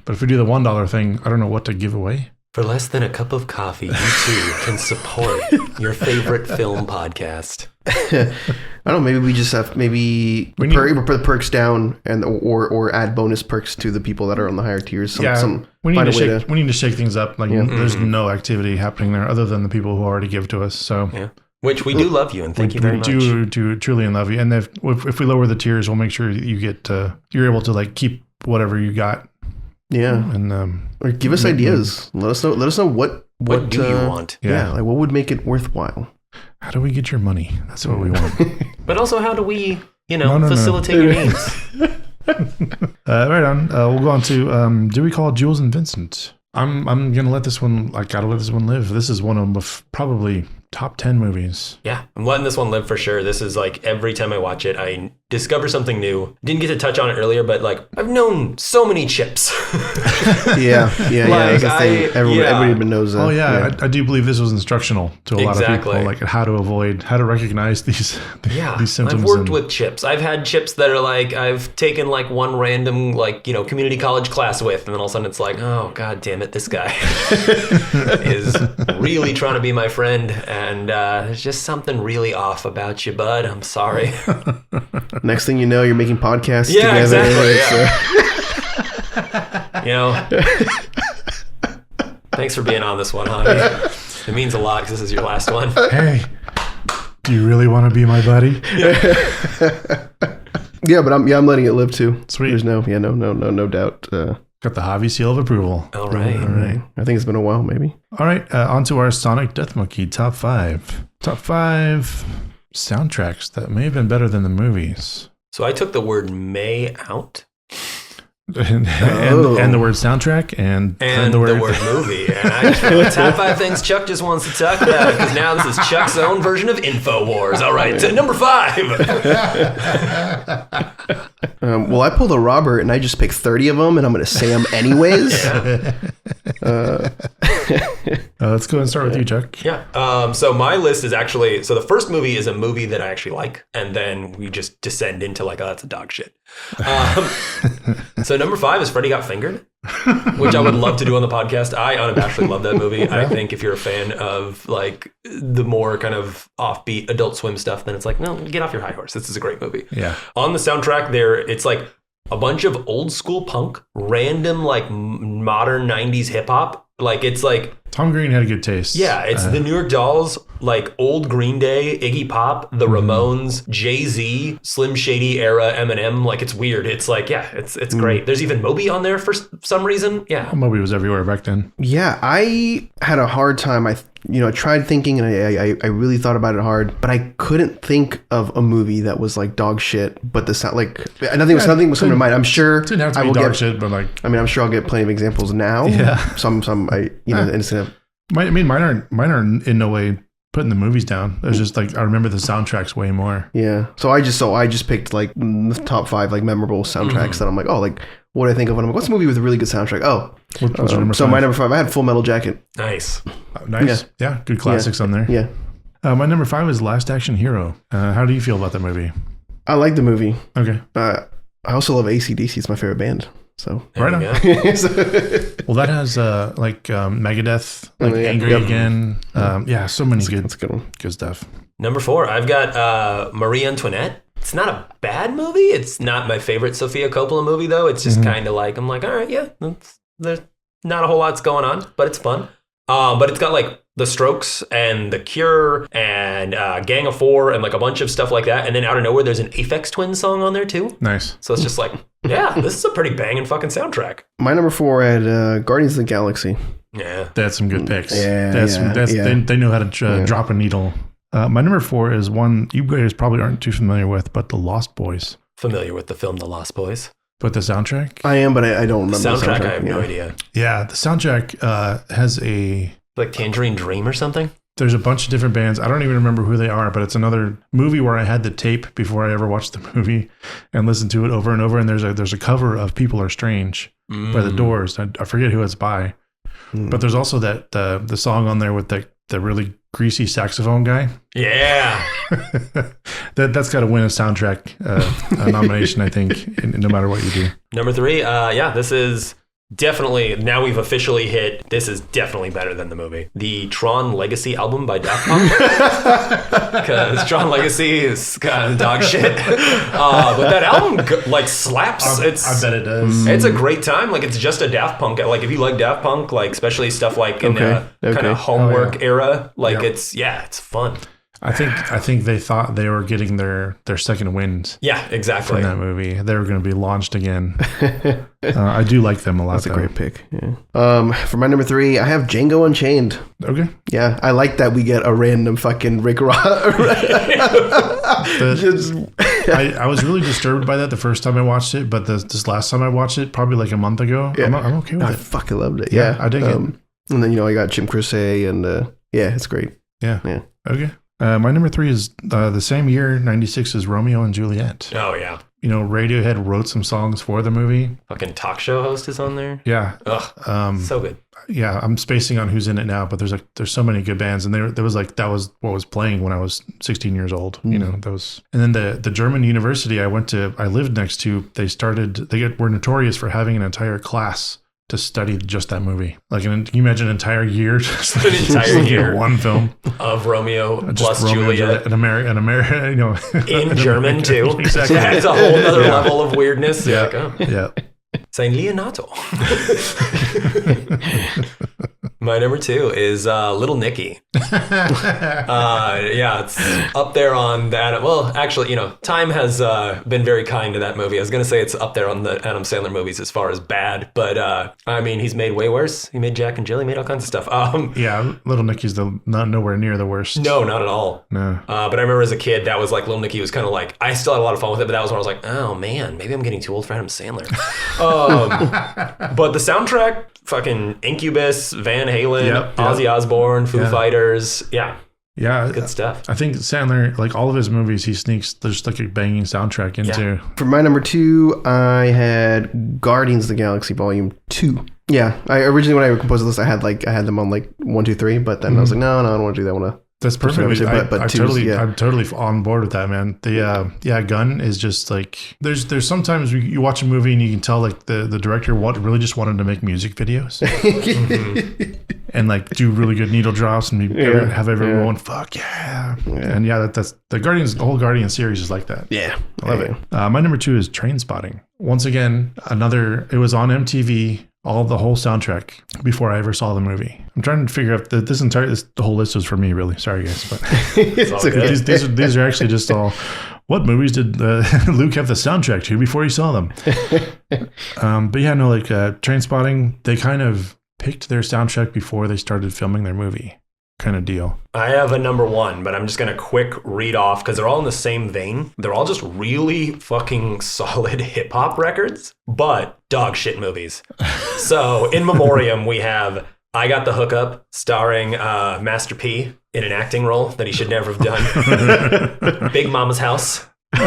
if we do the $1 thing, I don't know what to give away. For less than a cup of coffee, you too can support your favorite film podcast. I don't know. Maybe we just have put the perks down and or add bonus perks to the people that are on the higher tiers. We need to shake things up. Like there's no activity happening there other than the people who already give to us. So yeah. Which we do love you and thank you very much. We do truly love you. And if we lower the tiers, we'll make sure you get you're able to like keep whatever you got. Yeah, and or give us ideas. Let us know what do you want. Yeah, like what would make it worthwhile. How do we get your money? That's what we want. But also, how do we, facilitate your needs? Right on. We'll go on to do we call Jules and Vincent? I'm gonna let this one. I gotta let this one live. This is one of them probably top 10 movies. Yeah, I'm letting this one live for sure. This is like every time I watch it, I discover something new. Didn't get to touch on it earlier, but like I've known so many Chips. yeah. That's the thing. Everybody knows that. Oh yeah. I do believe this was instructional to a lot of Exactly. people, like how to recognize these symptoms. I've worked with Chips. I've had Chips that are like I've taken like one random community college class with, and then all of a sudden it's like, oh god damn it, this guy is really trying to be my friend. And there's just something really off about you, bud. I'm sorry. Next thing you know, you're making podcasts yeah, together. Exactly. Yeah. Thanks for being on this one, Javi. It means a lot because this is your last one. Hey, do you really want to be my buddy? Yeah, but I'm letting it live too. Sweet. There's no doubt. Got the Javi seal of approval. All right. I think it's been a while, maybe. All right, on to our Sonic Death Monkey top 5. Top 5 soundtracks that may have been better than the movies. So I took the word may out. And the word soundtrack and the word movie. And I just the top 5 things Chuck just wants to talk about because now this is Chuck's own version of InfoWars. All right, to number 5. Well, I pulled a Robert and I just picked 30 of them and I'm going to say them anyways. Let's go and start with you, Chuck. Yeah. So my list is actually, the first movie is a movie that I actually like. And then we just descend into like, oh, that's a dog shit. So number 5 is Freddy Got Fingered, which I would love to do on the podcast. I unabashedly love that movie. I think if you're a fan of like the more kind of offbeat Adult Swim stuff, then it's like, no, get off your high horse. This is a great movie. Yeah. On the soundtrack there, it's like a bunch of old school punk, random like modern 90s hip hop. Like, it's like, Tom Green had a good taste. yeah, it's the New York Dolls, like old Green Day, Iggy Pop, the Ramones, Jay-Z, Slim Shady era Eminem. Like, it's weird. It's like, yeah, it's great. There's even Moby on there for some reason. Yeah. Moby was everywhere back then. Yeah, I had a hard time. I tried thinking, and I really thought about it hard, but I couldn't think of a movie that was like dog shit. But the sound, like, nothing was coming to mind. I'm sure Didn't have to I be will dog get. shit, but like, I mean, I'm sure I'll get plenty of examples now. Yeah. Some instant. mine are in no way putting the movies down. It's just like, I remember the soundtracks way more. Yeah. So I just picked like the top 5 like memorable soundtracks that I'm like, oh, like what do I think of when I'm like, what's a movie with a really good soundtrack? Oh, What's your number so 5? my number 5, I had Full Metal Jacket. Nice. Nice. Yeah. Good classics on there. Yeah. My number 5 is Last Action Hero. How do you feel about that movie? I like the movie. Okay. I also love AC/DC. It's my favorite band. So There Right you on. go. Well, that has Megadeth, like yeah. Angry Yep. Again. Yeah, so many that's a good one. good stuff. Number 4, I've got Marie Antoinette. It's not a bad movie. It's not my favorite Sofia Coppola movie, though. It's just kind of like, I'm like, all right, yeah, there's not a whole lot's going on, but it's fun. But it's got like The Strokes and The Cure and Gang of Four and like a bunch of stuff like that. And then out of nowhere, there's an Aphex Twin song on there too. Nice. So it's just like, yeah, this is a pretty banging fucking soundtrack. My number 4 had Guardians of the Galaxy. Yeah. They had some good picks. Yeah, They know how to drop a needle. My number 4 is one you guys probably aren't too familiar with, but The Lost Boys. Familiar with the film The Lost Boys? But the soundtrack? I am, but I don't remember The soundtrack, I have yeah. no idea. Yeah, the soundtrack has Like Tangerine Dream or something? there's a bunch of different bands. I don't even remember who they are, but it's another movie where I had the tape before I ever watched the movie and listened to it over and over. And there's a cover of People Are Strange by The Doors. I forget who it's by. But there's also that the song on there with the really greasy saxophone guy. Yeah. That's got to win a soundtrack nomination, I think, no matter what you do. Number 3, this is definitely, now we've officially hit, this is definitely better than the movie. The Tron Legacy album by Daft Punk. Because Tron Legacy is kind of dog shit. But that album like slaps. I bet it does. It's a great time. Like, it's just a Daft Punk. Like, if you like Daft Punk, like especially stuff like in the kind of homework era, like it's fun. I think they thought they were getting their second wind. Yeah, exactly. From that movie. They were going to be launched again. I do like them a lot. That's a great pick. Yeah. For my number 3, I have Django Unchained. Okay. Yeah, I like that we get a random fucking Rick Ross. I was really disturbed by that the first time I watched it, but this last time I watched it, probably like a month ago, I'm okay with I it. fucking loved it. Yeah, I dig it. And then, I got Jim Crusade and it's great. Yeah. Okay. My number 3 is the same year, 96, is Romeo and Juliet. Oh, yeah. Radiohead wrote some songs for the movie. Fucking talk show host is on there. Yeah. Ugh. So good. Yeah, I'm spacing on who's in it now, but there's so many good bands, and there was that was what was playing when I was 16 years old. Those, and then the German university I lived next to, were notorious for having an entire class to study just that movie. Like, can you imagine an entire year? Just an entire year. One film of Romeo plus Romeo Juliet. An American, in German too. Exactly. It's a whole other level of weirdness. Yeah. Like, oh. Yeah. Saint Leonato. My number 2 is Little Nicky. It's up there on that. Well, actually, time has been very kind to that movie. I was going to say it's up there on the Adam Sandler movies as far as bad, but he's made way worse. He made Jack and Jill. He made all kinds of stuff. Yeah, Little Nicky's not nowhere near the worst. No, not at all. No. But I remember as a kid, that was like Little Nicky was kind of like, I still had a lot of fun with it, but that was when I was like, oh man, maybe I'm getting too old for Adam Sandler. But the soundtrack, fucking Incubus, Van Halen, Ozzy Osbourne, Foo Fighters. Yeah. Yeah. Good stuff. I think Sandler, like all of his movies, he sneaks just like a banging soundtrack into. Yeah. For my number 2, I had Guardians of the Galaxy Volume 2. Yeah. I originally, when I composed this, I had them on like 1, 2, 3, but then I was like, no, I don't want to do that. I want to. That's perfect. I'm totally on board with that, man. The Gunn is just like there's sometimes you watch a movie and you can tell like the director really just wanted to make music videos and like do really good needle drops and have everyone going fuck yeah. And that's the whole Guardians series is like that. Yeah, I love it. My number 2 is Trainspotting. Once again, it was on MTV. all the whole soundtrack before I ever saw the movie. I'm trying to figure out the whole list was for me, really. Sorry, guys, but It's all good. these are actually just all. What movies did Luke have the soundtrack to before he saw them? But yeah, no, like Trainspotting, they kind of picked their soundtrack before they started filming their movie, kind of deal. I have a number one, but I'm just going to quick read off because they're all in the same vein. They're all just really fucking solid hip hop records, but dog shit movies. So in memoriam, we have I Got the Hookup, starring Master P in an acting role that he should never have done. Big Mama's House, which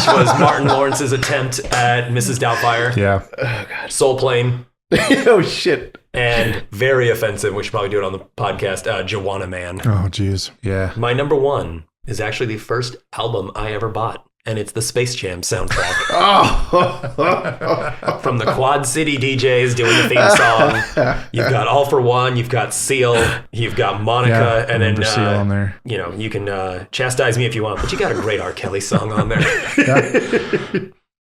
was Martin Lawrence's attempt at Mrs. Doubtfire. Yeah. Soul Plane. Oh shit. And very offensive, we should probably do it on the podcast, Joanna Man. Oh, geez. Yeah. My number one is actually the first album I ever bought, and it's the Space Jam soundtrack. From the Quad City DJs doing the theme song. You've got All For One, you've got Seal, you've got Monica, and then Seal on there. you know, you can chastise me if you want, but you got a great R. Kelly song on there. Yeah.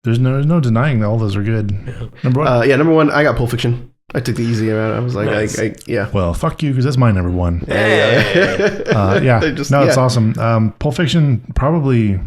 There's no denying that all those are good. Yeah. Number one. Number one, I got Pulp Fiction. I took the easy amount. I was like, Nice. yeah. Well, fuck you, because that's my number one. Hey. Yeah. Just- No, it's yeah. awesome. Pulp Fiction, probably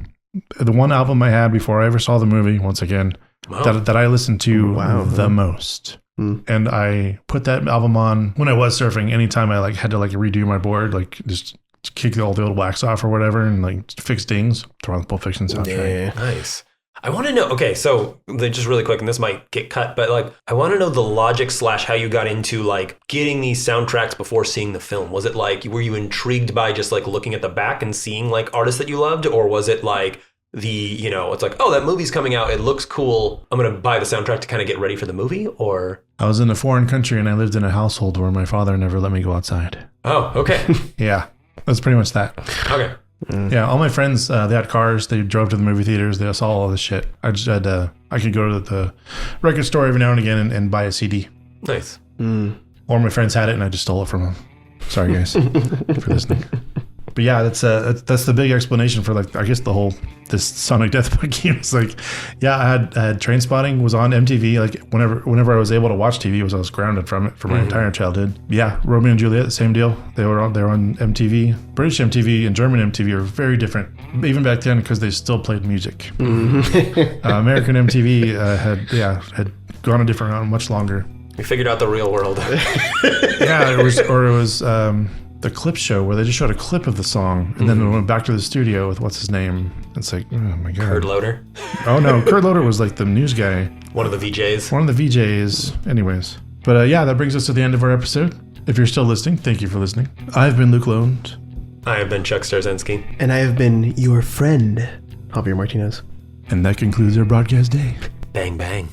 the one album I had before I ever saw the movie, once again, Wow. that I listened to Wow. the most. And I put that album on when I was surfing. Anytime I like had to like redo my board, like just kick all the old wax off or whatever and like fix dings, throw on the Pulp Fiction soundtrack. Yeah. Nice. I want to know, okay, so just really quick, and this might get cut, but like, I want to know the logic / how you got into like getting these soundtracks before seeing the film. Was it like, were you intrigued by just like looking at the back and seeing like artists that you loved? Or was it like it's like, oh, that movie's coming out, it looks cool, I'm going to buy the soundtrack to kind of get ready for the movie? Or? I was in a foreign country and I lived in a household where my father never let me go outside. Oh, okay. Yeah, that's pretty much that. Okay. Yeah, all my friends, they had cars. They drove to the movie theaters. They saw all this shit. I just had I could go to the record store every now and again and buy a CD. Nice. Or my friends had it and I just stole it from them. Sorry, guys, for listening. But yeah, that's the big explanation for like, I guess this Sonic Death Monkey was like, yeah, I had Trainspotting was on MTV. Like whenever I was able to watch TV, I was grounded from it for my entire childhood. Yeah, Romeo and Juliet, same deal. They were on MTV. British MTV and German MTV are very different, even back then, because they still played music. American MTV had gone a different route much longer. We figured out the real world. Yeah, it was the clip show where they just showed a clip of the song and then it went back to the studio with what's his name. It's like, oh my god. Kurt Loder. Oh no, Kurt Loder was like the news guy, One of the VJs. one of the VJs. Anyways, but yeah, that brings us to the end of our episode. If you're still listening, thank you for listening. I've been Luke Lones. I have been Chuck Starzensky. And I have been your friend, Javier Martinez. And that concludes our broadcast day. Bang, bang.